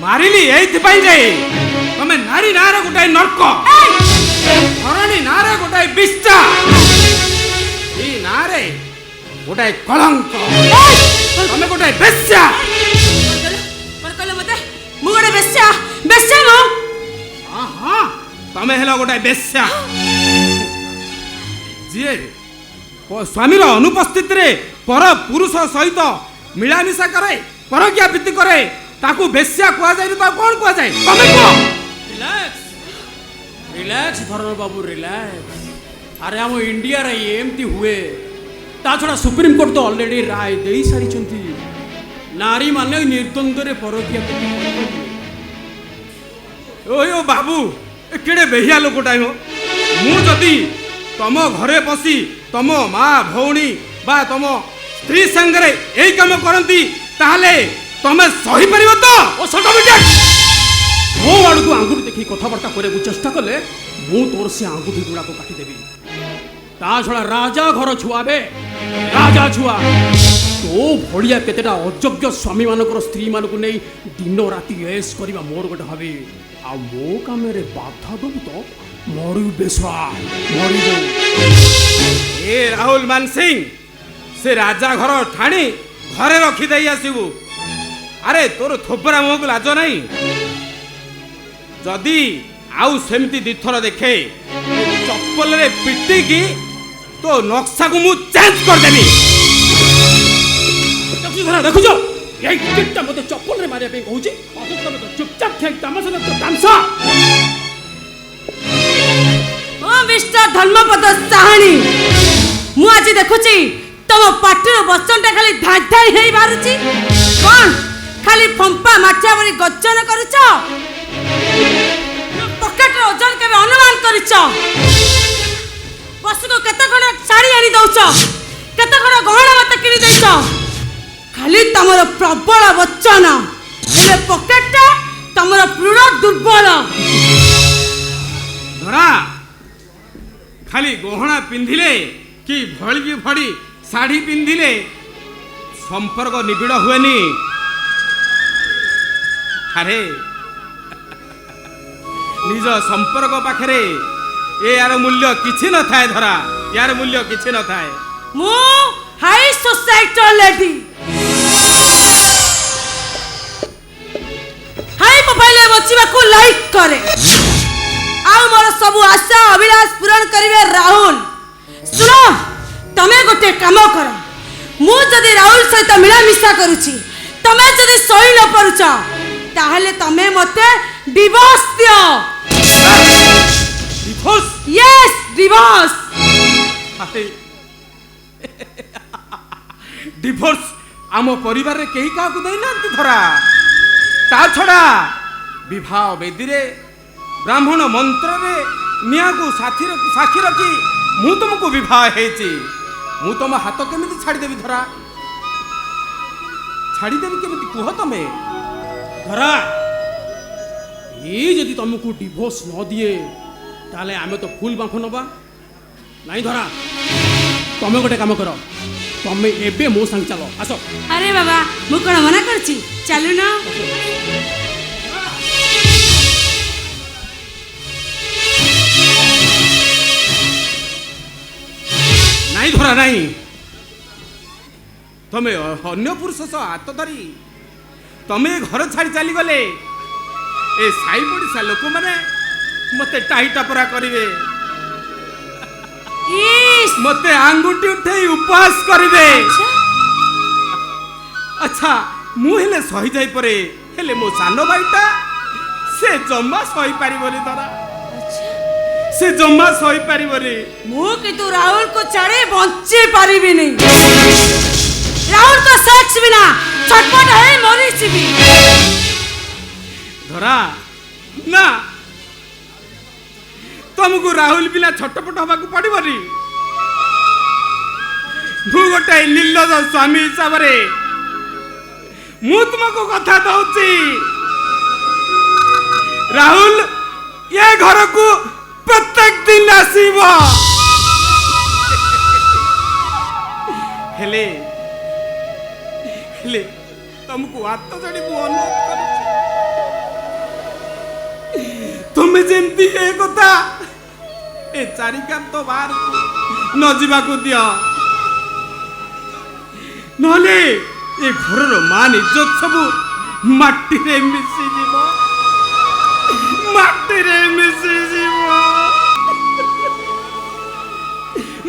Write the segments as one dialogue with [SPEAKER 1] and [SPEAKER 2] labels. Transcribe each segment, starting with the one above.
[SPEAKER 1] मारिली एइथिपाई जे तमे नारी नारे गोटाए नरक धरणी नारे गोटाए बिस्ता ई नारे गोटाए कलंक तमे गोटाए बेस्या
[SPEAKER 2] पर कहले मते मु गोटे बेस्या बेस्या मु
[SPEAKER 1] हां तमे हेलो गोटाए बेस्या जे स्वामीर अनुपस्थित रे पर पुरुष सहित मिलामिशा करे परक्रिया वृत्ति करे ताकू बेस्या कुआ जाय ता कोन कुआ जाय तमे को
[SPEAKER 3] रिलैक्स रिलैक्स धरण बाबू रिलैक्स अरे हम इंडिया रे एमती हुए ता छड़ा सुप्रीम कोर्ट तो ऑलरेडी राय देई सारी चंती नारी माने निर्द्वंद रे परक्रिया वृत्ति
[SPEAKER 1] ओयो बाबू केड़े बेहिया लोकटाय हो मु जदी तम घरे पसी तम माँ भौणी बा तम स्त्री संगरे एई काम करंती ताहले तमे सही परिबो तो
[SPEAKER 3] ओ सर्टिफिकेट मो आड़ को आंगुठी देखि कथाबार्ता करे को चेष्टा कले मु तोर से आंगुठी गुड़ा को काटी देबी ता छड़ा राजा घर छुआबे राजा छुआ तो भड़िया केतेटा अयोग्य स्वामी मानकर स्त्री मानक नै दिन राति ऐश करबा मोर गोटे हबी आ मो कामे रे बाधा दबु तो मरु बेसवा मरिबो
[SPEAKER 1] ए राहुल मान सिंह से राजा घर ठाणी घरे रखी दई आसीबू अरे तोर थोपरा मुह को लाज नहीं जदि आउ सेमती दिथर देखे चप्पल रे पिटी की तो नक्शा को मु चेंज कर देबी
[SPEAKER 3] देखु जो यही किट्टा मते चप्पल रे मारिया पे कहूची अदुक तमे तो चुपचाप थे तमाशा तो तामसा
[SPEAKER 2] ओ मिस्टर धर्मपद साहनी मु आज देखुची तम पाटर बसनटा खाली धाई धाई हेई बारुची कोन खाली फंपा माछा बरी गर्जन करूछ पॉकेट रे ओजन केबे अनुमान करूछ बस को केते खण साड़ी आनी दउछ केते खण गहना मते किनी दैछ खाली तमरो प्रबल वचन हेले पॉकेटटा तमरो पूरा दुर्बल
[SPEAKER 1] धरा खाली गहना पिंधिले कि भड़ी की भड़ी साड़ी पिंधिले संपर्क निबिड़ हुएनी अरे निज संपर्क पाखरे ए यार मूल्य किछि न थाए धरा यार मूल्य किछि न थाए
[SPEAKER 2] मु high society lady high mobile बचिबा को लाइक करे आ मोर सब आशा अभिलाष पूर्ण करिवे राहुल सुनो तमे गोटे काम कर मु जदी राहुल सहित मिलामिशा करूची तमे जदी सही न परुच ताहले तमे मते डिवोर्स दियो
[SPEAKER 1] डिवोर्स
[SPEAKER 2] यस डिवोर्स
[SPEAKER 1] डिवोर्स आम परिवार रे केही का को देना धरा ता छड़ा विवाह वेदी रे ब्राह्मण मंत्र रे निया को साक्षी रखी मु तुमको विवाह हेची मु तुम हाथ केमिति छाड़ी देबी धरा छाड़ी देबी केमिति कुह तमे
[SPEAKER 3] धरा ये यदि तुमको डिवोर्स न दिए ताले आमे तो फुल बांफ नबा नहीं धरा तमे गोटे काम करो तमे एबे मो संग चलो आसो
[SPEAKER 2] अरे बाबा मु कोन मना करची चलू ना
[SPEAKER 1] नहीं धरा नहीं तमे अन्य पुरुष सह हाथ धरी तमे घर छाड़ी चली गले ए साई पड़िसा लोक माने मते टाही टापरा करिवे मते आंगुठी उठे उपवास करिवे अच्छा मु हेले सही जाई परे हेले मो सानो भाईटा से जम्मा सही पारिबोली धरा से जम्मा सही पारिबोली
[SPEAKER 2] मु कितु राहुल को छाड़े बंचे पारिबी नहीं राहुल को सेक्स बिना छटपट है मरी छिबी
[SPEAKER 1] धरा ना तुमको राहुल बिना छटपट हवा को पड़बनी मु गोटे निर्लज स्वामी हिसाब रे मु तुमको कथा दउची राहुल ये घर को प्रत्येक दिन आसीब हेले हेले तुमको हाथ जोड़ी अनुरोध कर तुम जमती ए कथा ए चारिकांत बाहर न जीवाकू दियो नहले ए घरर मान इज्जत सब माटी रे मिसी जीवो माटी रे मिसी जीवो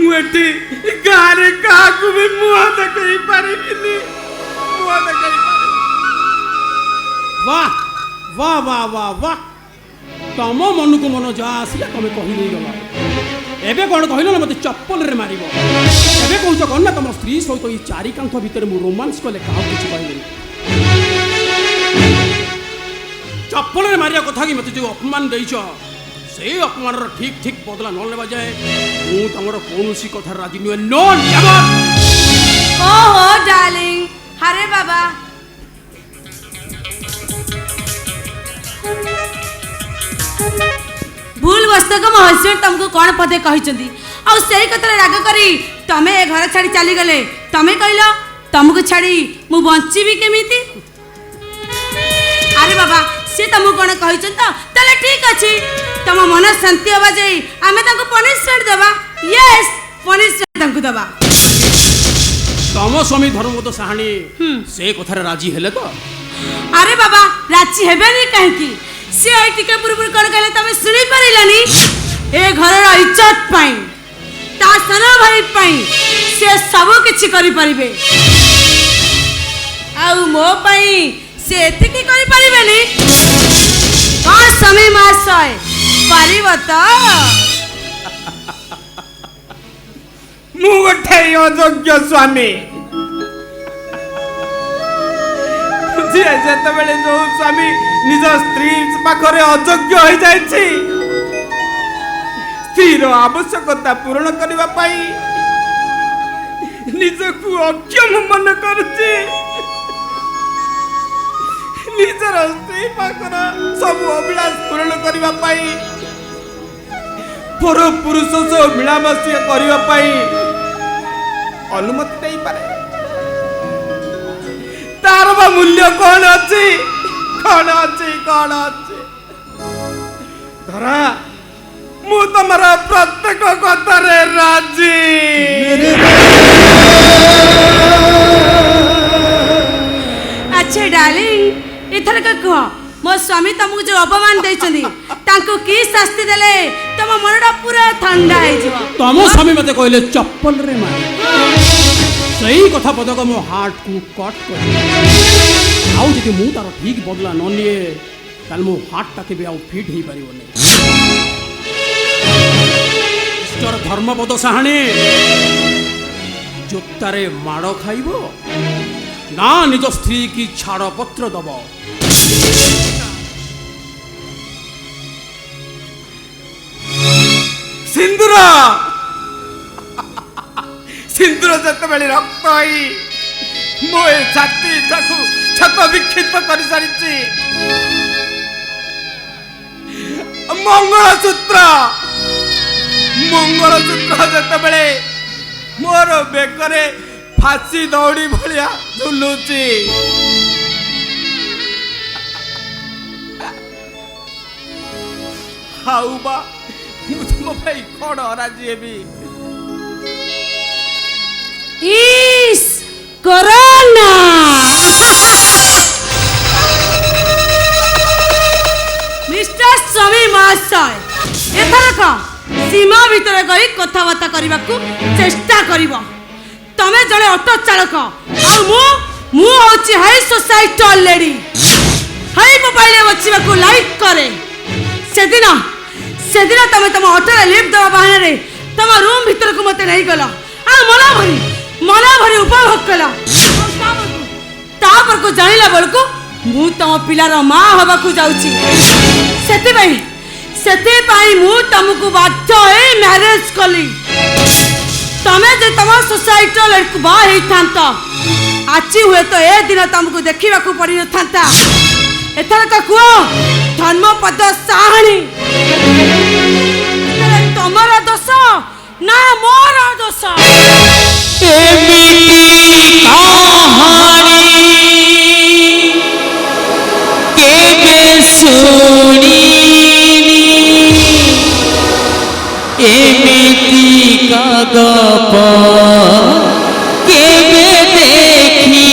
[SPEAKER 1] मुएटी गारे काकू भी मुआ देखई पारिबिनी मुआ देखई पारि
[SPEAKER 3] वाह वाह वाह वाह वाह तम मन को मन जा आसिला तमे कहि नहीं गला एबे कोन कहिलो ना मते चप्पल रे मारिबो एबे कहउछ कोन ना तम स्त्री सहित ई चारि कांथ भितर मु रोमांस कले काउ किछ कहले चप्पल रे मारिया कथा कि मते जो अपमान देइछ से अपमान रो ठीक ठीक बदला न लेबा जाए मु तमरो कोनोसी कथा राजी नुए नो नेवर
[SPEAKER 2] ओहो डार्लिंग हरे बाबा भूल वस्तक मो हस्बैंड तुमको कौन पदे कही आ सही कथा राग करी तमे ए घर छाड़ी चली गले तमे कहलो तुमको छाड़ी मु बंचीबी केमिति अरे बाबा से तुमको कौन कही तो तले ठीक अछि तुम मन शांति हवा जाई आमे ताको पनिशमेंट देबा यस पनिशमेंट ताको देबा
[SPEAKER 3] तम स्वामी धर्मपद साहानी से कथा राजी हेले तो
[SPEAKER 2] अरे बाबा राजी हेबेनी कहीं से टिके पुरपुर कर गले तमे सुनी परिलानी ए घरर इज्जत पाई ता सन भाई पाई से सब किछि करि परिबे आउ मो पाई से एतिकी करि परिबेनी कौन समय मासय परिबो तो
[SPEAKER 1] मु गठे अयोग्य स्वामी जेतेबेले जो स्वामी निज स्त्री पाखरे अयोग्य हो जाइछि स्त्रीर आवश्यकता पूर्ण करबा पाई निजकू अक्षम मन करुछि निजर स्त्री पाखर सब अभिलाष पूर्ण करबा पाई पर पुरुष सह मिलामसी करबा पाई अनुमति देई पारे तार बा मूल्य कौन अच्छी कौन अच्छी कौन अच्छी धरा मु तुम्हारा प्रत्येक कथा रे राजी
[SPEAKER 2] अच्छा डार्लिंग इथर का कह मो स्वामी तुमको जो अपमान देइछंदी तांको की शास्ति देले तम मनडा पूरा ठंडा हे जीव
[SPEAKER 3] तम स्वामी मते कहले चप्पल रे मार सही कथा पदक मो हार्ट को कट कर आउ जदि मु तार ठीक बदला न निए ताल मो हार्ट ताके भी आउ फिट ही परिबो नै मिस्टर धर्मपद साहानी जोतारे माड़ खाइबो ना निज स्त्री की छाड़ पत्र दबो
[SPEAKER 1] सिंदूर सिंदूर जतबेले रक्त होई मो छाती छाकू छत विक्षिप्त कर सारिछि मंगलसूत्र जतबेले मोर बेकरे फांसी दौड़ी भलिया झुलुछि हाउ बा तुम भाई कौन राजी हेबी
[SPEAKER 2] इस कोरोना मिस्टर स्वामी महाशय एथरक सीमा भीतर गई कथबार्ता करने को चेष्टा करिबो तमे जड़े ऑटो चालक आ मु होची high society lady high mobile बचिबा को लाइक करे सेदिन तमे तम ऑटो रे लिफ्ट दवा बहाना रे तम रूम भीतर को मते नहीं गला आ मला भरी उपभोग कला तापर को जानिला बळको मु तम पिलार मां हबा को जाउची सेते पाई मु तमको बाध्य है मैरिज कली तमे जे तम सोसाइटी लड़को बा हेई थांता आची हुए तो ए दिन तमको देखिबा को पड़ी न थांता एथर का को धर्मपद साहणी तमरा दोष ना मोर दोष
[SPEAKER 4] एमिति कहानी केबे सुनिनी गप केबे देखिली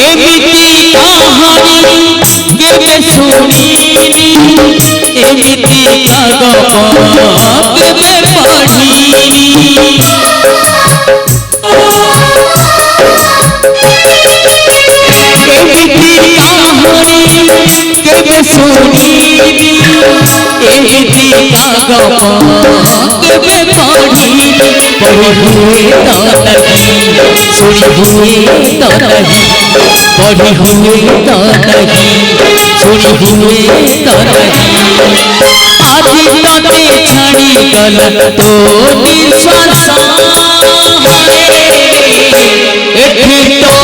[SPEAKER 4] एमिति कहानी केबे सुनिली एमिति गप केबे पढ़िली एमिति कहानी केबे सुनिली एमिति गप केबे पढ़िली पढ़ी हुए तो नहीं सुनी हुए तो नहीं पढ़ी हुए तो नहीं सुनी हुए तो नहीं आज तते छाड़ी गल तो निश्वास एठी तो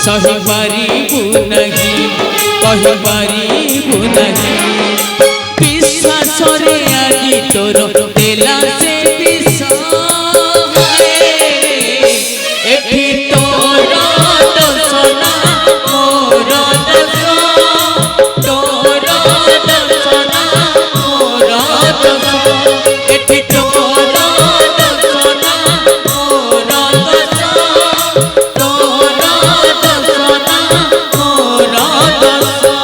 [SPEAKER 4] सही पारिबु नहीं कहि पारिबु नहीं विश्वास रे आजी तोर देला से विश्वास एठी तोर दर्शना मोर दर्शन तोर दर्शना मोर दर्शन एठी तोर दर्शना मोर दर्शन तोर दर्शना मोर दर्शन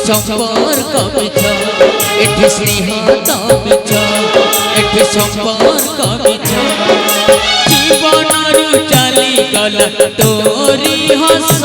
[SPEAKER 4] संपर्क बिछ एठी स्नेह तो बिछ एठी संपर्क बिछ जीवन रु चली गल तोरी हस